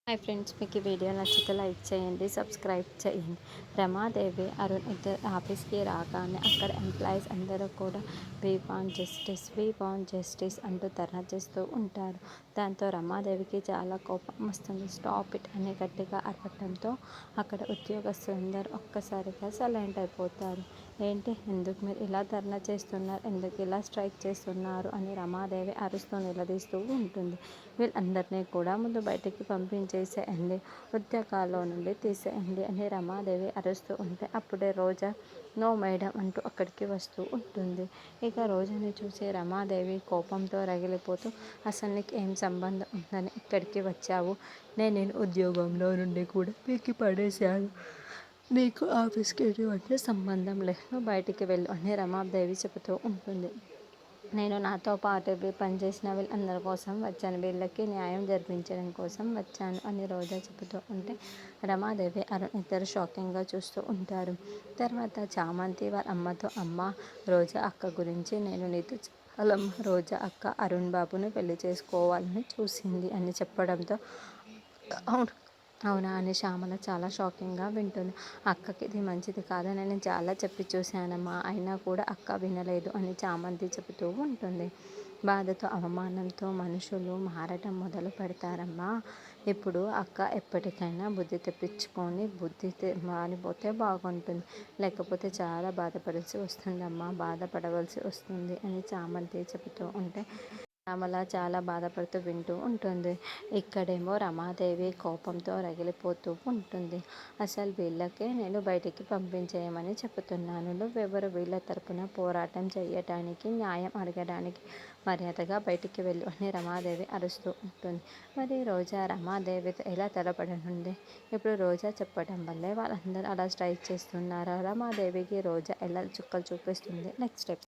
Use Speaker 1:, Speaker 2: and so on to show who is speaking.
Speaker 1: Hi friends, మీకు ఈ video నచ్చితే లైక్ చేయండి, సబ్స్క్రైబ్ చేయండి. రమాదేవి అరుణ్ ఇద్దరు ఆఫీస్కి రాగానే అక్కడ ఎంప్లాయీస్ అందరూ కూడా వీ వాంట్ జస్టిస్ అంటూ ధర్నా చేస్తూ ఉంటారు. దాంతో రమాదేవికి చాలా కోపం వస్తుంది. స్టాప్ ఇట్ అని గట్టిగా అరవటంతో అక్కడ ఉద్యోగస్తులందరూ ఒక్కసారిగా సైలెంట్ అయిపోతారు. ఏంటి, ఎందుకు మీరు ఇలా ధర్నా చేస్తున్నారు, ఎందుకు ఇలా స్ట్రైక్ చేస్తున్నారు అని రమాదేవి అరుస్తూ నిలదీస్తూ ఉంటుంది. వీళ్ళందరినీ కూడా ముందు బయటికి పంపించేసేయండి, ఉద్యోగాల్లో నుండి తీసేయండి అని రమాదేవి అరుస్తూ ఉంటే అప్పుడే రోజా నో మేడం అంటూ అక్కడికి వస్తూ ఉంటుంది. ఇక రోజాని చూసి రమాదేవి కోపంతో రగిలిపోతూ, అసలు నీకు ఏం సంబంధం ఉందని ఇక్కడికి వచ్చావు, నేను ఉద్యోగంలో నుండి కూడా పీకి పడేశాను, నీకు ఆఫీస్కి ఎటువంటి సంబంధం లేదు, బయటికి వెళ్ళు అని రమాదేవి చెబుతూ ఉంటుంది. నేను నాతో పాటు పనిచేసిన వీళ్ళందరి కోసం వచ్చాను, వీళ్ళకి న్యాయం జరిపించడం కోసం వచ్చాను అని రోజా చెబుతూ ఉంటే రమాదేవి అరుణ్ ఇద్దరు షాకింగ్గా చూస్తూ ఉంటారు. తర్వాత చామంతి వాళ్ళ అమ్మతో, అమ్మ రోజా అక్క గురించి నేను నీతో చెప్పాలమ్మ, రోజా అక్క అరుణ్ బాబును పెళ్లి చేసుకోవాలని చూసింది అని చెప్పడంతో అవును అవునా అని శ్యామల చాలా షాకింగ్గా వింటుంది. అక్కకి ఇది మంచిది కాదని నేను చాలా చెప్పి చూశానమ్మా, అయినా కూడా అక్క వినలేదు అని చామంతి చెబుతూ ఉంటుంది. బాధతో అవమానంతో మనుషులు మారటం మొదలు పెడతారమ్మా. ఇప్పుడు అక్క ఎప్పటికైనా బుద్ధి తెప్పించుకొని మారిపోతే బాగుంటుంది, లేకపోతే చాలా బాధపడాల్సి వస్తుందమ్మా, బాధపడవలసి వస్తుంది అని చామంతి చెబుతూ ఉంటే శ్యామల చాలా బాధపడుతూ వింటూ ఉంటుంది. ఇక్కడేమో రమాదేవి కోపంతో రగిలిపోతూ ఉంటుంది. అసలు వీళ్ళకే నేను బయటికి పంపించేయమని చెబుతున్నాను, నువ్వెవరు వీళ్ళ తరపున పోరాటం చేయటానికి, న్యాయం అడగడానికి, మర్యాదగా బయటికి వెళ్ళు అని రమాదేవి అరుస్తూ ఉంటుంది. మరి రోజా రమాదేవితో ఎలా తలపడనుంది? ఇప్పుడు రోజా చెప్పడం వల్లే వాళ్ళందరూ అలా స్ట్రైక్ చేస్తున్నారా? రమాదేవికి రోజా ఎలా చుక్కలు చూపిస్తుంది? Next step.